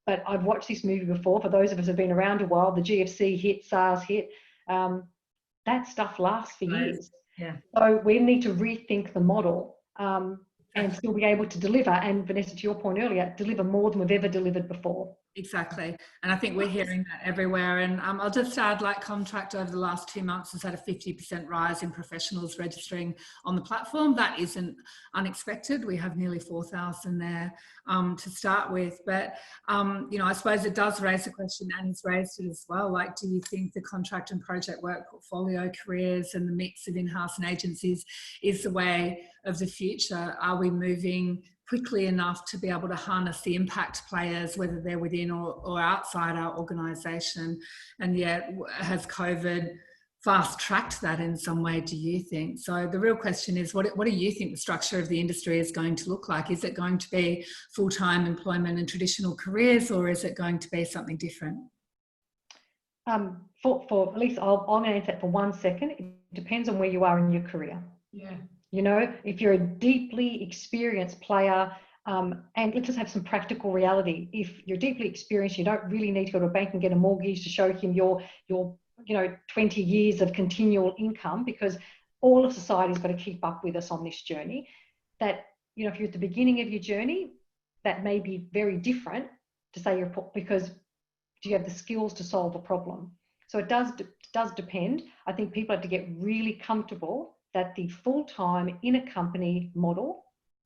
But I've watched this movie before. For those of us who've been around a while, the GFC hit, SARS hit. That stuff lasts for years. Yeah. So we need to rethink the model and still be able to deliver. And Vanessa, to your point earlier, deliver more than we've ever delivered before. Exactly. And I think we're hearing that everywhere. And I'll just add, like Commtract over the last 2 months has had a 50% rise in professionals registering on the platform. That isn't unexpected. We have nearly 4,000 there to start with. But, you know, I suppose it does raise the question, and it's raised it as well. Like, do you think the contract and project work portfolio careers and the mix of in-house and agencies is the way of the future? Are we moving quickly enough to be able to harness the impact players, whether they're within or outside our organisation? And yet, has COVID fast-tracked that in some way, do you think? So the real question is, what do you think the structure of the industry is going to look like? Is it going to be full-time employment and traditional careers, or is it going to be something different? For at least, I'm going to answer that for 1 second. It depends on where you are in your career. Yeah. You know, if you're a deeply experienced player, and let's just have some practical reality. If you're deeply experienced, you don't really need to go to a bank and get a mortgage to show him your 20 years of continual income, because all of society's got to keep up with us on this journey. That, you know, if you're at the beginning of your journey, that may be very different to say because do you have the skills to solve a problem? So it does depend. I think people have to get really comfortable that the full-time in a company model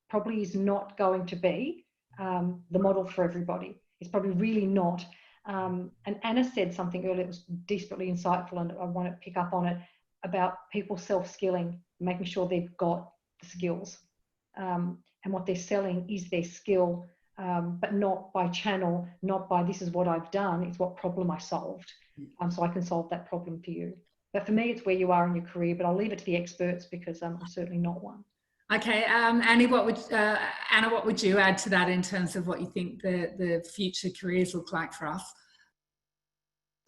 probably is not going to be the model for everybody. It's probably really not. And Anna said something earlier that was desperately insightful, and I want to pick up on it, about people self-skilling, making sure they've got the skills. And what they're selling is their skill, but not by channel, not by this is what I've done, it's what problem I solved. So I can solve that problem for you. But for me, it's where you are in your career, but I'll leave it to the experts, because I'm certainly not one. Okay, Annie, Anna, what would you add to that in terms of what you think the future careers look like for us?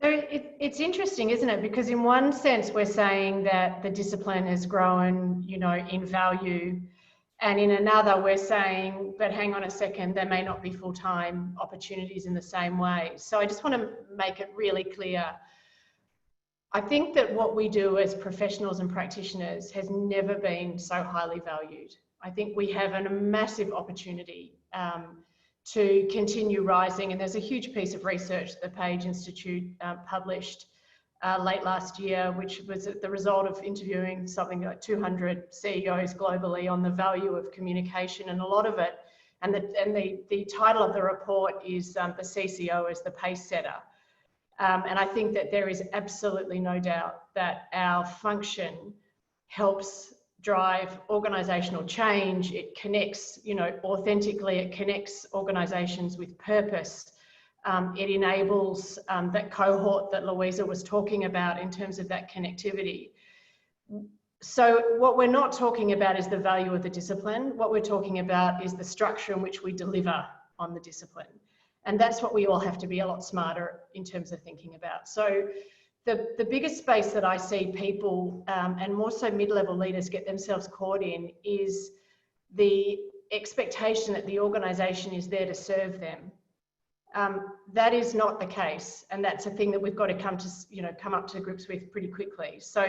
So it's interesting, isn't it? Because in one sense, we're saying that the discipline has grown, you know, in value. And in another, we're saying, but hang on a second, there may not be full-time opportunities in the same way. So I just want to make it really clear. I think that what we do as professionals and practitioners has never been so highly valued. I think we have a massive opportunity to continue rising. And there's a huge piece of research that the Page Institute published late last year, which was the result of interviewing something like 200 CEOs globally on the value of communication, and a lot of it, and the title of the report is the CCO as the pace setter. And I think that there is absolutely no doubt that our function helps drive organisational change. It connects, you know, authentically, it connects organisations with purpose. It enables that cohort that Luisa was talking about in terms of that connectivity. So what we're not talking about is the value of the discipline. What we're talking about is the structure in which we deliver on the discipline. And that's what we all have to be a lot smarter in terms of thinking about. So the biggest space that I see people and more so mid-level leaders get themselves caught in is the expectation that the organisation is there to serve them. That is not the case, and that's a thing that we've got to come up to grips with pretty quickly. So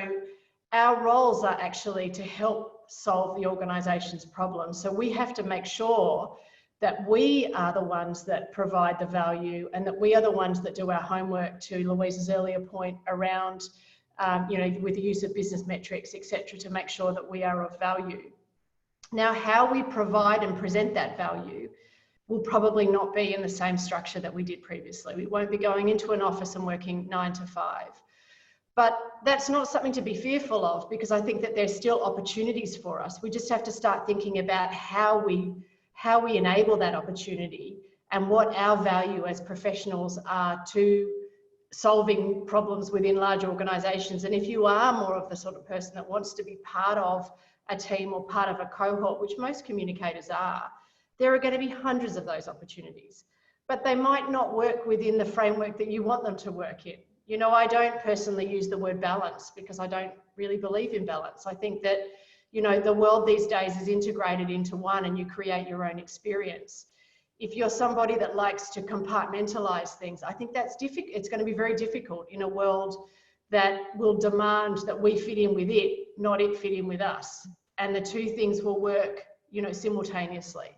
our roles are actually to help solve the organisation's problems. So we have to make sure that we are the ones that provide the value, and that we are the ones that do our homework, to Louisa's earlier point around, with the use of business metrics, etc., to make sure that we are of value. Now, how we provide and present that value will probably not be in the same structure that we did previously. We won't be going into an office and working 9 to 5. But that's not something to be fearful of, because I think that there's still opportunities for us. We just have to start thinking about how we enable that opportunity and what our value as professionals are to solving problems within large organisations. And if you are more of the sort of person that wants to be part of a team or part of a cohort, which most communicators are, there are going to be hundreds of those opportunities, but they might not work within the framework that you want them to work in. You know, I don't personally use the word balance because I don't really believe in balance. I think that, you know, the world these days is integrated into one, and you create your own experience. If you're somebody that likes to compartmentalize things, I think that's difficult. It's going to be very difficult in a world that will demand that we fit in with it, not it fit in with us. And the two things will work, you know, simultaneously.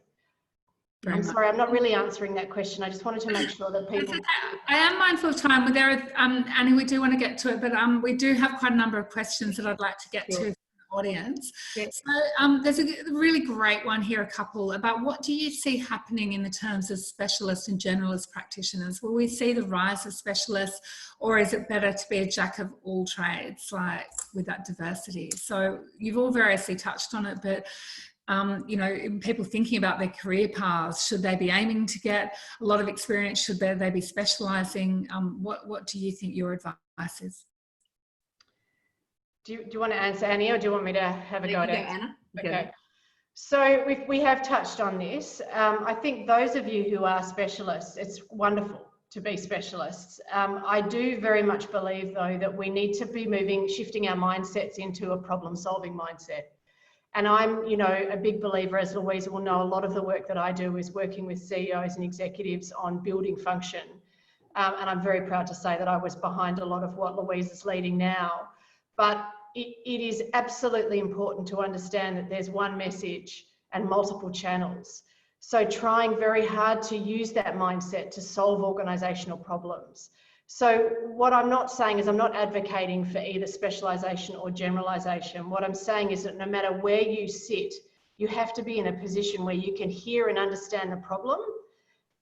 I'm sorry, I'm not really answering that question. I just wanted to make sure that people... Okay. I am mindful of time. There are, Annie, we do want to get to it, but we do have quite a number of questions that I'd like to get to from the audience. Yes. So there's a really great one here, a couple, about what do you see happening in the terms of specialists and generalist practitioners? Will we see the rise of specialists, or is it better to be a jack of all trades, like with that diversity? So you've all variously touched on it, but you know, people thinking about their career paths, should they be aiming to get a lot of experience? Should they be specialising? What do you think your advice is? Do you want to answer, Annie, or do you want me to have a go at it? Anna. Okay. So we have touched on this. I think those of you who are specialists, it's wonderful to be specialists. I do very much believe, though, that we need to be shifting our mindsets into a problem-solving mindset. And I'm, you know, a big believer, as Louisa will know, a lot of the work that I do is working with CEOs and executives on building function. And I'm very proud to say that I was behind a lot of what Louisa's leading now. But it is absolutely important to understand that there's one message and multiple channels. So trying very hard to use that mindset to solve organisational problems. So what I'm not saying is I'm not advocating for either specialisation or generalisation. What I'm saying is that no matter where you sit, you have to be in a position where you can hear and understand the problem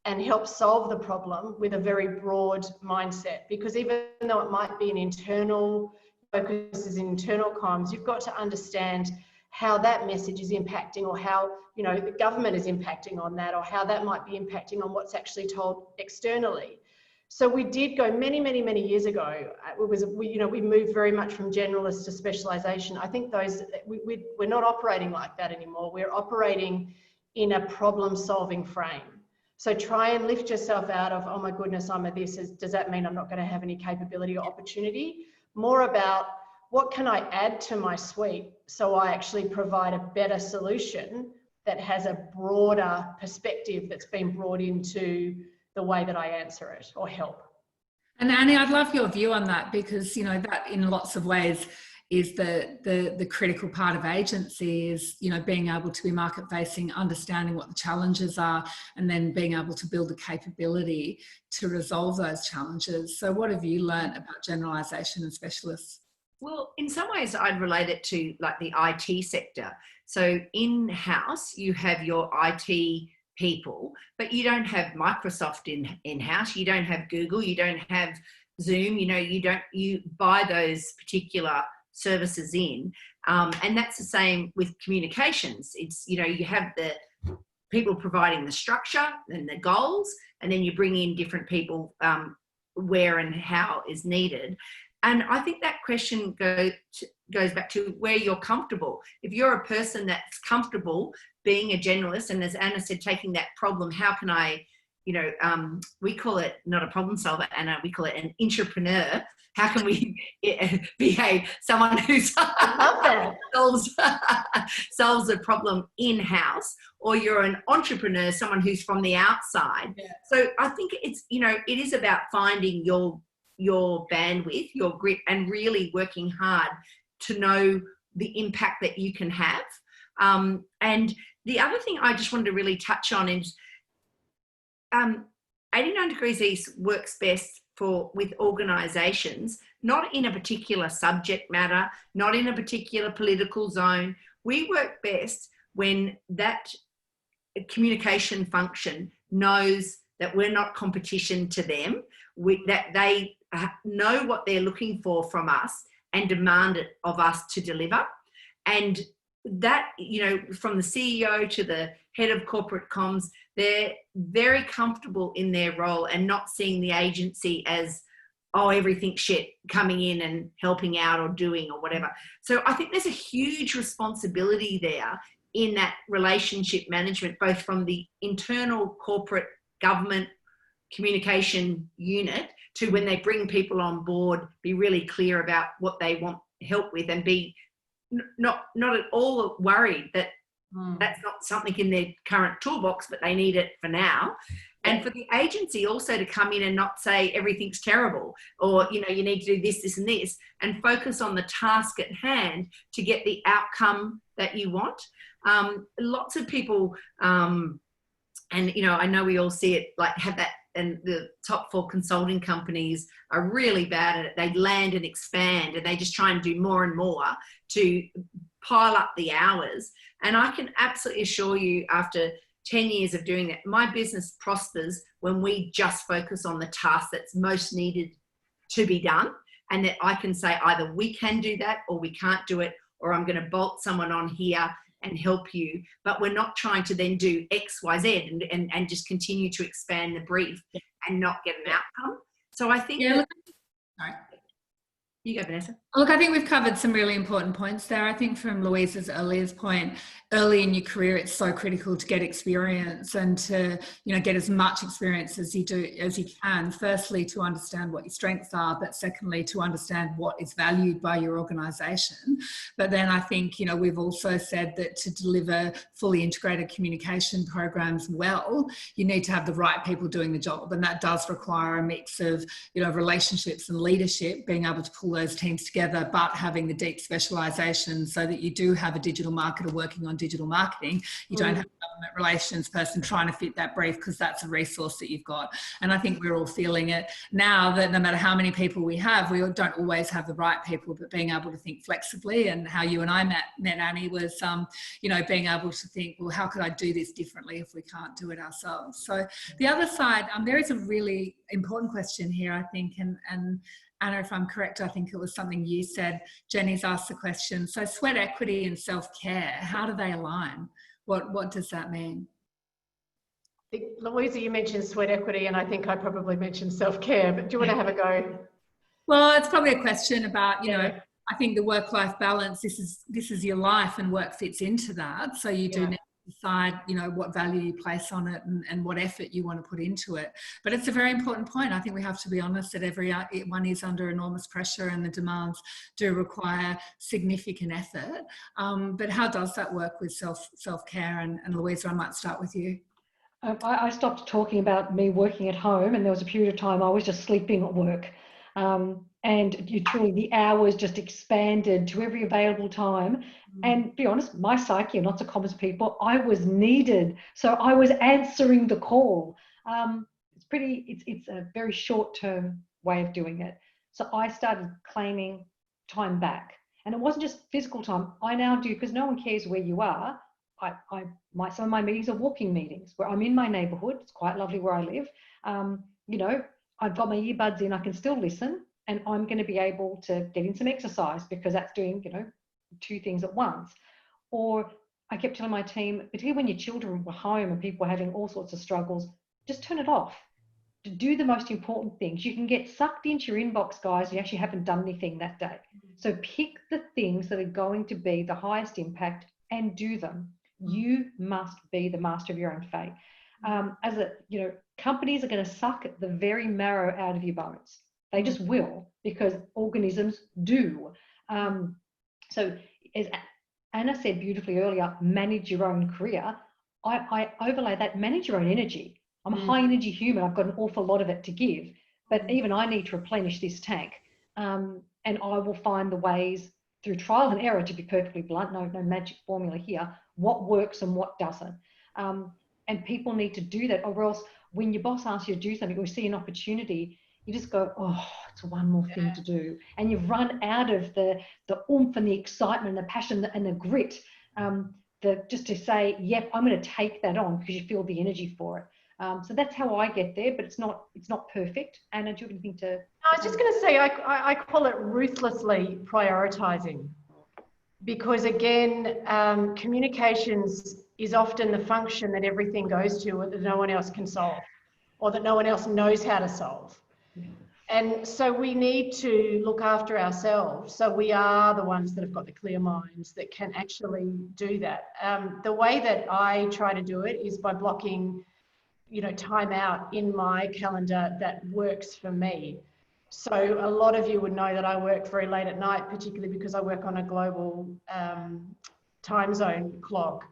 and help solve the problem with a very broad mindset. Because even though it might be an internal focus, is internal comms, you've got to understand how that message is impacting, or how, you know, the government is impacting on that, or how that might be impacting on what's actually told externally. So we did go many years ago. We moved very much from generalist to specialisation. I think we're not operating like that anymore. We're operating in a problem-solving frame. So try and lift yourself out of, oh my goodness, I'm a this. Does that mean I'm not going to have any capability or opportunity? More about what can I add to my suite so I actually provide a better solution that has a broader perspective that's been brought into the way that I answer it or help. And Annie, I'd love your view on that, because that in lots of ways is the critical part of agency, is being able to be market facing, understanding what the challenges are, and then being able to build the capability to resolve those challenges. So what have you learnt about generalisation and specialists? Well, in some ways I'd relate it to like the IT sector. So in-house you have your IT people, but you don't have Microsoft in-house, you don't have Google, you don't have Zoom, you buy those particular services in, and that's the same with communications. It's you have the people providing the structure and the goals, and then you bring in different people where and how is needed. And I think that question goes back to where you're comfortable. If you're a person that's comfortable being a generalist, and as Anna said, taking that problem, how can I, we call it not a problem solver, Anna, we call it an entrepreneur. How can we be someone who solves a problem in-house, or you're an entrepreneur, someone who's from the outside. Yeah. So I think it's, it is about finding your bandwidth, your grit, and really working hard to know the impact that you can have. And the other thing I just wanted to really touch on is 89 Degrees East works best with organisations, not in a particular subject matter, not in a particular political zone. We work best when that communication function knows that we're not competition to them, that they know what they're looking for from us and demand it of us to deliver. And that, from the CEO to the head of corporate comms, they're very comfortable in their role and not seeing the agency as, oh, everything's shit, coming in and helping out or doing or whatever. So I think there's a huge responsibility there in that relationship management, both from the internal corporate government communication unit to when they bring people on board, be really clear about what they want help with, and be not at all worried that that's not something in their current toolbox, but they need it for now. And for the agency also to come in and not say everything's terrible, or, you need to do this, this, and this, and focus on the task at hand to get the outcome that you want. Lots of people, and, I know we all see it, like have that, and the top 4 consulting companies are really bad at it. They land and expand, and they just try and do more and more to pile up the hours. And I can absolutely assure you, after 10 years of doing that, my business prospers when we just focus on the task that's most needed to be done, and that I can say either we can do that or we can't do it, or I'm going to bolt someone on here and help you. But we're not trying to then do X, Y, Z and just continue to expand the brief and not get an outcome. So I think... Yeah, sorry. You go, Vanessa. Look, I think we've covered some really important points there. I think from Louisa's earlier point, early in your career, it's so critical to get experience and to, get as much experience as you can. Firstly, to understand what your strengths are, but secondly, to understand what is valued by your organisation. But then I think, we've also said that to deliver fully integrated communication programs well, you need to have the right people doing the job. And that does require a mix of, relationships and leadership, being able to pull those teams together, but having the deep specialisation so that you do have a digital marketer working on digital marketing. You don't have a government relations person trying to fit that brief, because that's a resource that you've got. And I think we're all feeling it now, that no matter how many people we have, we don't always have the right people, but being able to think flexibly. And how you and I met Annie was, being able to think, well, how could I do this differently if we can't do it ourselves? So the other side, there is a really important question here, I think, and Anna, if I'm correct, I think it was something you said. Jenny's asked the question. So sweat equity and self-care, how do they align? What does that mean? Louisa, you mentioned sweat equity, and I think I probably mentioned self-care, but do you want to have a go? Well, it's probably a question about, you know, Yeah. I think the work-life balance, this is your life, and work fits into that. So you do Yeah. need to decide, you know, what value you place on it and what effort you want to put into it. But it's a very important point. I think we have to be honest that everyone is under enormous pressure, and the demands do require significant effort. But how does that work with self-care? And Louisa, I might start with you. I stopped talking about me working at home, and there was a period of time I was just sleeping at work. And truly the hours just expanded to every available time. And be honest, my psyche, not so common as people, I was needed. So I was answering the call. It's a very short-term way of doing it. So I started claiming time back. And it wasn't just physical time. I now do, because no one cares where you are. Some of my meetings are walking meetings where I'm in my neighborhood. It's quite lovely where I live. You know, I've got my earbuds in, I can still listen, and I'm going to be able to get in some exercise because that's doing, you know, two things at once. Or I kept telling my team, particularly when your children were home and people were having all sorts of struggles, just turn it off. To do the most important things. You can get sucked into your inbox, guys, you actually haven't done anything that day. So pick the things that are going to be the highest impact and do them. You must be the master of your own fate. Companies are going to suck the very marrow out of your bones. They just will, because organisms do. So as Anna said beautifully earlier, manage your own career. I overlay that, manage your own energy. I'm a high energy human. I've got an awful lot of it to give, but even I need to replenish this tank. And I will find the ways through trial and error, to be perfectly blunt, no magic formula here, what works and what doesn't. And people need to do that, or else when your boss asks you to do something or see an opportunity, you just go, oh, it's one more thing to do. And you've run out of the oomph and the excitement and the passion and the grit, just to say, yep, I'm going to take that on, because you feel the energy for it. So that's how I get there, but it's not perfect. Anna, do you have anything to? I was just going to say, I call it ruthlessly prioritizing, because again, communications is often the function that everything goes to, or that no one else can solve, or that no one else knows how to solve. And so we need to look after ourselves. So we are the ones that have got the clear minds that can actually do that. The way that I try to do it is by blocking, you know, time out in my calendar that works for me. So a lot of you would know that I work very late at night, particularly because I work on a global time zone clock.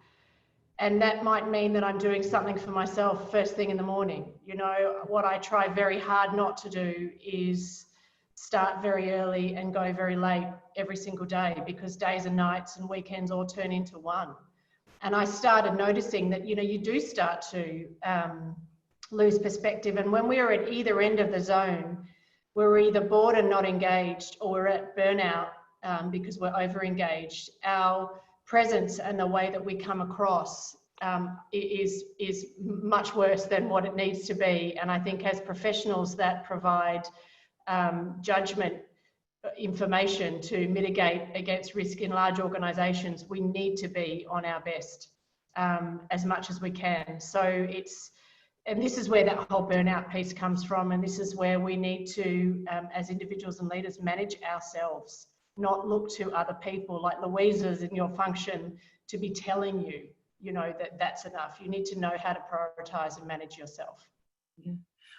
And that might mean that I'm doing something for myself first thing in the morning. You know, what I try very hard not to do is start very early and go very late every single day, because days and nights and weekends all turn into one. And I started noticing that, you know, you do start to lose perspective. And when we're at either end of the zone, we're either bored and not engaged, or we're at burnout because we're over engaged. Our presence and the way that we come across is much worse than what it needs to be. And I think as professionals that provide judgment information to mitigate against risk in large organizations, we need to be on our best as much as we can. So and this is where that whole burnout piece comes from. And this is where we need to, as individuals and leaders, manage ourselves, not look to other people like Louisa's in your function to be telling you, you know, that that's enough. You need to know how to prioritize and manage yourself. Yeah.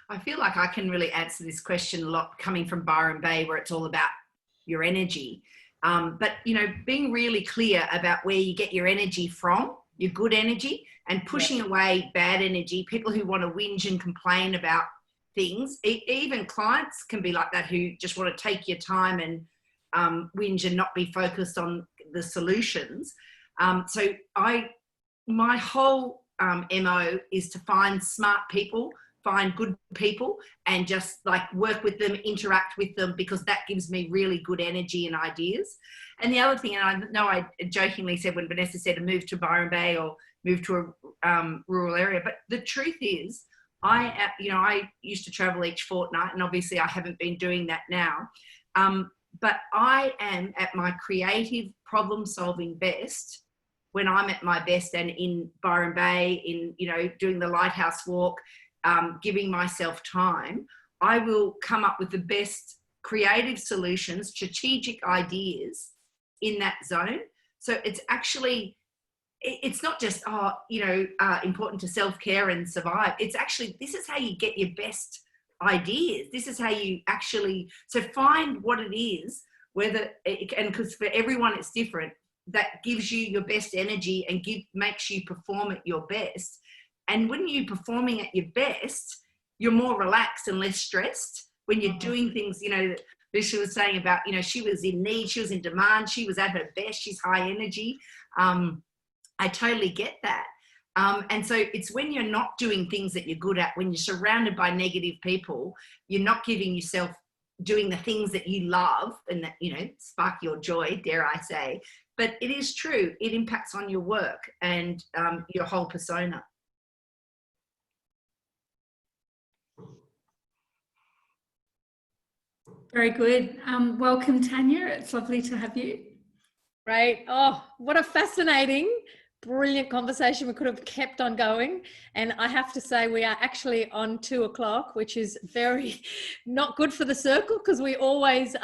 I feel like I can really answer this question a lot coming from Byron Bay, where it's all about your energy. But, you know, being really clear about where you get your energy from, your good energy, and pushing away bad energy, people who want to whinge and complain about things. Even clients can be like that, who just want to take your time and whinge and not be focused on the solutions. So my whole MO is to find smart people, find good people, and just like work with them, interact with them, because that gives me really good energy and ideas. And the other thing, and I know I jokingly said when Vanessa said to move to Byron Bay or move to a rural area, but the truth is, I used to travel each fortnight, and obviously I haven't been doing that now. But I am at my creative problem-solving best when I'm at my best and in Byron Bay, in, you know, doing the lighthouse walk, giving myself time, I will come up with the best creative solutions, strategic ideas in that zone. So it's actually, it's not just, important to self-care and survive. It's actually, this is how you get your best ideas. This is how you actually, so find what it is, whether, and because for everyone it's different, that gives you your best energy and makes you perform at your best. And when you're performing at your best, you're more relaxed and less stressed when you're doing things, you know, that Lucia was saying about, you know, she was in need, she was in demand, she was at her best, she's high energy. I totally get that. And so it's when you're not doing things that you're good at, when you're surrounded by negative people, you're not giving yourself doing the things that you love and that, you know, spark your joy, dare I say. But it is true, it impacts on your work and your whole persona. Very good. Welcome, Tanya. It's lovely to have you. Right. Oh, what a fascinating, brilliant conversation. We could have kept on going. And I have to say, we are actually on 2 o'clock, which is very not good for the circle because we always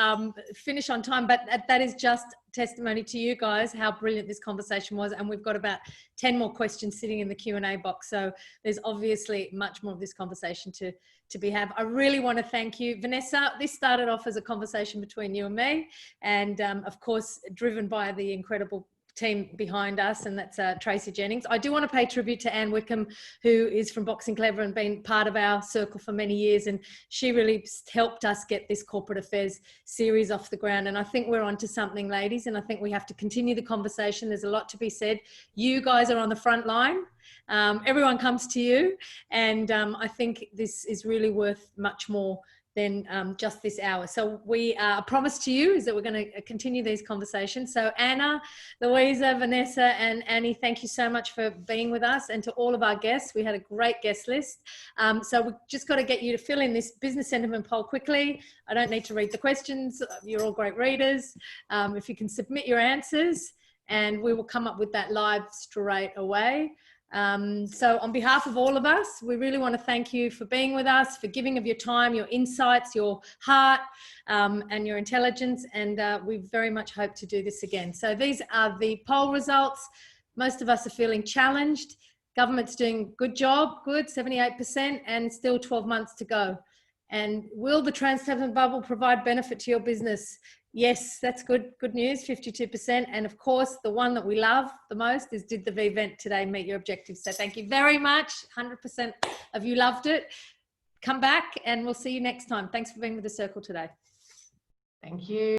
finish on time. But that is just testimony to you guys, how brilliant this conversation was. And we've got about 10 more questions sitting in the Q&A box. So there's obviously much more of this conversation to be had. I really want to thank you. Vanessa, this started off as a conversation between you and me. And of course, driven by the incredible team behind us, and that's Tracy Jennings. I do want to pay tribute to Anne Wickham, who is from Boxing Clever and been part of our circle for many years, and she really helped us get this corporate affairs series off the ground. And I think we're onto something, ladies, and I think we have to continue the conversation. There's a lot to be said. You guys are on the front line. Everyone comes to you, and I think this is really worth much more than just this hour. So we promise to you is that we're going to continue these conversations. So Anna, Louisa, Vanessa and Annie, thank you so much for being with us, and to all of our guests. We had a great guest list. So we've just got to get you to fill in this business sentiment poll quickly. I don't need to read the questions. You're all great readers. If you can submit your answers, and we will come up with that live straight away. So on behalf of all of us, we really want to thank you for being with us, for giving of your time, your insights, your heart, and your intelligence. And we very much hope to do this again. So these are the poll results. Most of us are feeling challenged. Government's doing a good job, good, 78%, and still 12 months to go. And will the Trans-Tasman bubble provide benefit to your business? Yes, that's good news, 52%. And of course, the one that we love the most is, did the V-Vent today meet your objectives? So thank you very much. 100% of you loved it. Come back and we'll see you next time. Thanks for being with the circle today. Thank you.